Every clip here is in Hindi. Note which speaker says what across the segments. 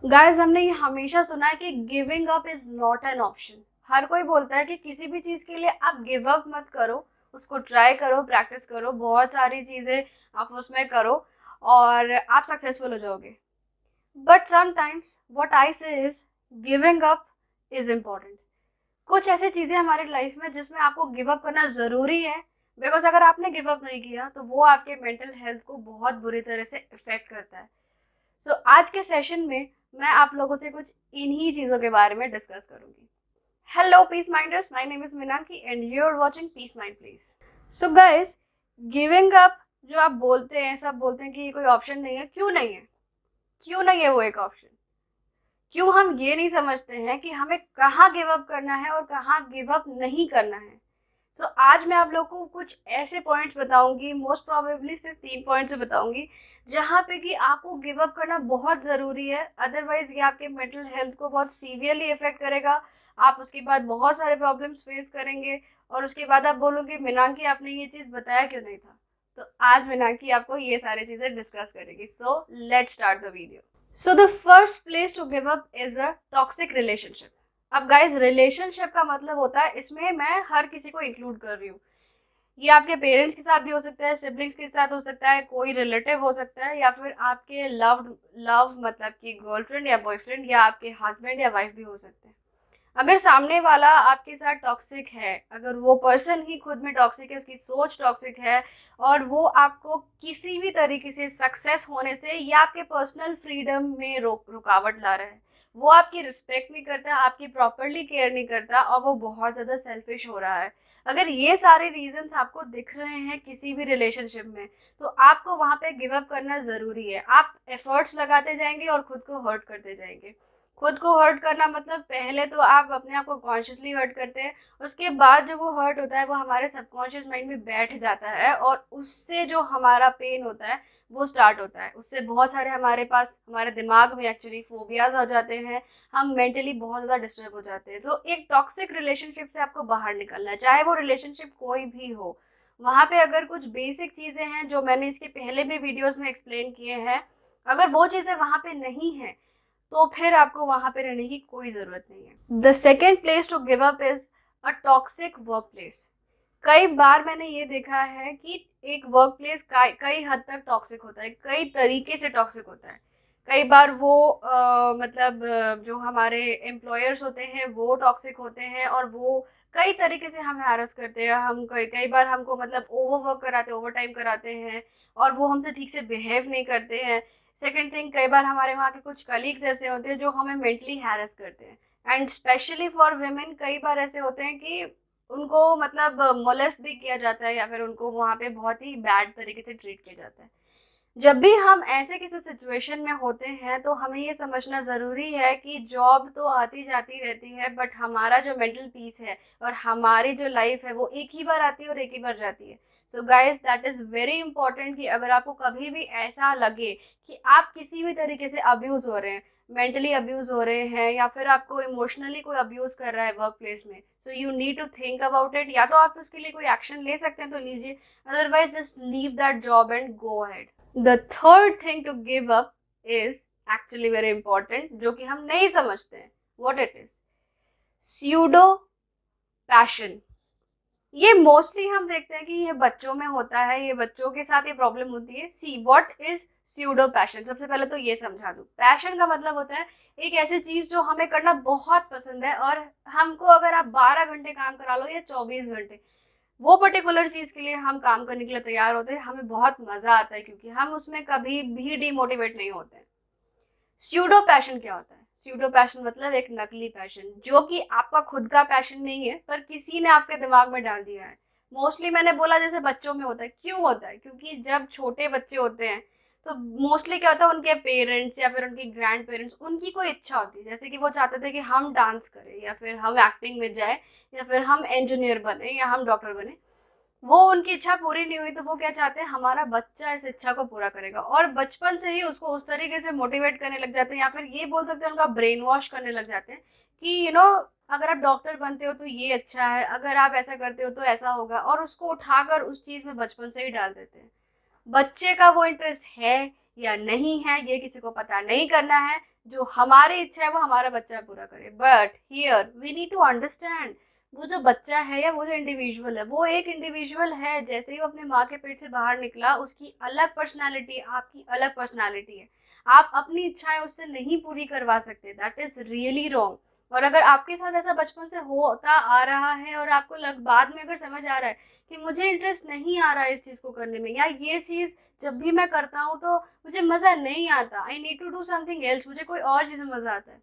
Speaker 1: गाइस, हमने ये हमेशा सुना है कि giving up is not an option. हर कोई बोलता है कि किसी भी चीज के लिए आप गिव अप मत करो, उसको ट्राई करो, प्रैक्टिस करो, बहुत सारी चीजें आप उसमें करो और आप सक्सेसफुल हो जाओगे। बट समटाइम्स व्हाट आई से is giving up is important. कुछ ऐसी चीजें हमारे लाइफ में जिसमें आपको गिव अप करना जरूरी है, बिकॉज अगर आपने गिव अप नहीं किया तो वो आपके मेंटल हेल्थ को बहुत बुरी तरह से इफेक्ट करता है। सो आज के सेशन में मैं आप लोगों से कुछ इन्हीं चीजों के बारे में डिस्कस करूंगी। Hello Peace Minders, my name is Meenakshi and you are watching Peace Mind Please. So guys, giving up जो आप बोलते हैं, सब बोलते हैं कि ये कोई ऑप्शन नहीं है। क्यों नहीं है? क्यों नहीं है वो एक ऑप्शन? क्यों हम ये नहीं समझते हैं कि हमें कहाँ गिव अप करना है और कहाँ गिव अप नहीं करना है? सो आज मैं आप लोगों को कुछ ऐसे पॉइंट्स बताऊंगी, मोस्ट प्रोबेबली सिर्फ 3 पॉइंट्स से बताऊंगी, जहाँ पे कि आपको गिव अप करना बहुत ज़रूरी है। अदरवाइज ये आपके मेंटल हेल्थ को बहुत सीवियरली इफेक्ट करेगा। आप उसके बाद बहुत सारे प्रॉब्लम्स फेस करेंगे और उसके बाद आप बोलोगे मीनाक्षी आपने ये चीज़ बताया क्यों नहीं था। तो आज मीनाक्षी आपको ये सारी चीज़ें डिस्कस करेगी। So let's start the video. So the first place to give up is a toxic relationship. अब गाइस, रिलेशनशिप का मतलब होता है, इसमें मैं हर किसी को इंक्लूड कर रही हूँ। ये आपके पेरेंट्स के साथ भी हो सकता है, सिबलिंग्स के साथ हो सकता है, कोई रिलेटिव हो सकता है, या फिर आपके लव मतलब कि गर्लफ्रेंड या बॉयफ्रेंड, या आपके हस्बैंड या वाइफ भी हो सकते हैं। अगर सामने वाला आपके साथ टॉक्सिक है, अगर वो पर्सन ही खुद में टॉक्सिक है, उसकी सोच टॉक्सिक है और वो आपको किसी भी तरीके से सक्सेस होने से या आपके पर्सनल फ्रीडम में रुकावट ला रहा है, वो आपकी रिस्पेक्ट नहीं करता, आपकी प्रॉपरली केयर नहीं करता और वो बहुत ज़्यादा सेल्फिश हो रहा है, अगर ये सारे रीजंस आपको दिख रहे हैं किसी भी रिलेशनशिप में, तो आपको वहाँ पे गिव अप करना ज़रूरी है। आप एफर्ट्स लगाते जाएंगे और खुद को हर्ट करते जाएंगे। खुद को हर्ट करना मतलब पहले तो आप अपने आप को कॉन्शियसली हर्ट करते हैं, उसके बाद जो वो हर्ट होता है वो हमारे सबकॉन्शियस माइंड में बैठ जाता है और उससे जो हमारा पेन होता है वो स्टार्ट होता है। उससे बहुत सारे हमारे पास, हमारे दिमाग में एक्चुअली फोबियाज आ जाते हैं, हम मेंटली बहुत ज़्यादा डिस्टर्ब हो जाते हैं। तो एक टॉक्सिक रिलेशनशिप से आपको बाहर निकलना है, चाहे वो रिलेशनशिप कोई भी हो। वहाँ पे अगर कुछ बेसिक चीज़ें हैं जो मैंने इसके पहले भी वीडियोज़ में एक्सप्लेन किए हैं, अगर वो चीज़ें वहाँ पे नहीं है तो फिर आपको वहां पे रहने की कोई जरूरत नहीं है। The second place to give up is a toxic work place. कई बार मैंने ये देखा है कि एक वर्क प्लेस कई हद तक टॉक्सिक होता है, कई तरीके से टॉक्सिक होता है। कई बार वो जो हमारे एम्प्लॉयर्स होते हैं वो टॉक्सिक होते हैं और वो कई तरीके से हमें हैरेस करते हैं। हम कई बार हमको मतलब ओवर वर्क कराते, ओवर टाइम कराते हैं और वो हमसे ठीक से बिहेव नहीं करते हैं। सेकेंड थिंग, कई बार हमारे वहाँ के कुछ कलीग्स ऐसे होते हैं जो हमें मेंटली हैरेस करते हैं। एंड स्पेशली फॉर वेमेन कई बार ऐसे होते हैं कि उनको मतलब मोलेस्ट भी किया जाता है या फिर उनको वहाँ पे बहुत ही बैड तरीके से ट्रीट किया जाता है। जब भी हम ऐसे किसी सिचुएशन में होते हैं तो हमें ये समझना ज़रूरी है कि जॉब तो आती जाती रहती है, बट हमारा जो मेंटल पीस है और हमारी जो लाइफ है वो एक ही बार आती है और एक ही बार जाती है। So guys, that is very important कि अगर आपको कभी भी ऐसा लगे कि आप किसी भी तरीके से अब्यूज़ हो रहे हैं, मेंटली अब्यूज़ हो रहे हैं या फिर आपको इमोशनली कोई अब्यूज़ कर रहा है वर्क प्लेस में, so you need to think about it. या तो आप उसके लिए कोई एक्शन ले सकते हैं तो लीजिए, otherwise just leave that job and go ahead. The third thing to give up is actually very important, जो कि हम नहीं समझते हैं what it is. Pseudo passion. ये मोस्टली हम देखते हैं कि ये बच्चों में होता है, ये बच्चों के साथ ये प्रॉब्लम होती है। See what is pseudo passion. सबसे पहले तो ये समझा दूं, पैशन का मतलब होता है एक ऐसी चीज जो हमें करना बहुत पसंद है और हमको अगर आप 12 घंटे काम करा लो या 24 घंटे, वो पर्टिकुलर चीज के लिए हम काम करने के लिए तैयार होते हैं, हमें बहुत मजा आता है क्योंकि हम उसमें कभी भी डिमोटिवेट नहीं होते हैं। स्यूडो पैशन क्या होता है? स्यूडो पैशन मतलब एक नकली पैशन जो कि आपका खुद का पैशन नहीं है पर किसी ने आपके दिमाग में डाल दिया है। मोस्टली मैंने बोला जैसे बच्चों में होता है। क्यों होता है? क्योंकि जब छोटे बच्चे होते हैं तो मोस्टली क्या होता है, उनके पेरेंट्स या फिर उनके ग्रैंड पेरेंट्स, उनकी कोई इच्छा होती है, जैसे कि वो चाहते थे कि हम डांस करें या फिर हम एक्टिंग में जाए या फिर हम इंजीनियर बने या हम डॉक्टर बने। वो उनकी इच्छा पूरी नहीं हुई तो वो क्या चाहते हैं, हमारा बच्चा इस इच्छा को पूरा करेगा और बचपन से ही उसको उस तरीके से मोटिवेट करने लग जाते हैं या फिर ये बोल सकते हैं उनका ब्रेन वॉश करने लग जाते हैं कि अगर आप डॉक्टर बनते हो तो ये अच्छा है, अगर आप ऐसा करते हो तो ऐसा होगा, और उसको उठाकर उस चीज में बचपन से ही डाल देते हैं। बच्चे का वो इंटरेस्ट है या नहीं है ये किसी को पता नहीं करना है, जो हमारी इच्छा है वो हमारा बच्चा पूरा करे। But here we need to understand, वो जो बच्चा है या वो जो इंडिविजुअल है, वो एक इंडिविजुअल है। जैसे ही वो अपने माँ के पेट से बाहर निकला, उसकी अलग पर्सनालिटी, आपकी अलग पर्सनालिटी है। आप अपनी इच्छाएं उससे नहीं पूरी करवा सकते, दैट इज रियली रॉन्ग। और अगर आपके साथ ऐसा बचपन से होता आ रहा है और आपको बाद में अगर समझ आ रहा है कि मुझे इंटरेस्ट नहीं आ रहा है इस चीज़ को करने में, या ये चीज़ जब भी मैं करता हूँ तो मुझे मज़ा नहीं आता, I need to do something else, मुझे कोई और चीज़ में मज़ा आता है,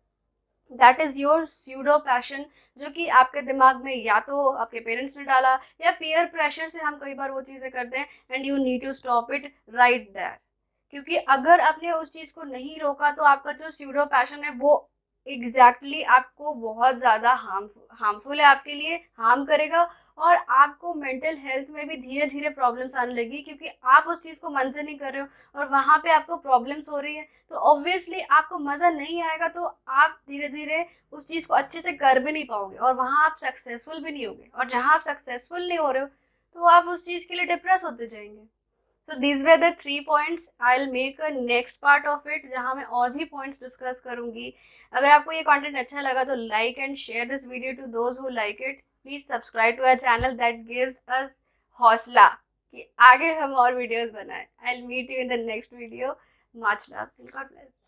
Speaker 1: that is your pseudo passion, जो कि आपके दिमाग में या तो आपके पेरेंट्स ने डाला या पीयर प्रेशर से हम कई बार वो चीज़ें करते हैं, and you need to stop it right that. क्योंकि अगर आपने उस चीज़ को नहीं रोका तो आपका जो स्यूडो पैशन है वो आपको बहुत ज़्यादा हार्मफुल है, आपके लिए हार्म करेगा। और आपको मेंटल हेल्थ में भी धीरे धीरे प्रॉब्लम्स आने लगी, क्योंकि आप उस चीज़ को मन से नहीं कर रहे हो और वहाँ पे आपको प्रॉब्लम्स हो रही है, तो ऑब्वियसली आपको मज़ा नहीं आएगा, तो आप धीरे धीरे उस चीज़ को अच्छे से कर भी नहीं पाओगे और वहाँ आप सक्सेसफुल भी नहीं होगे, और जहाँ आप सक्सेसफुल नहीं हो रहे हो तो आप उस चीज़ के लिए डिप्रेस होते जाएंगे। So these were the 3 points. I'll make a next part of it जहाँ मैं और भी points discuss करूँगी। अगर आपको ये content अच्छा लगा तो like and share this video to those who like it. Please subscribe to our channel, that gives us हौसला कि आगे हम और videos बनाएं। I'll meet you in the next video. Much love and God bless.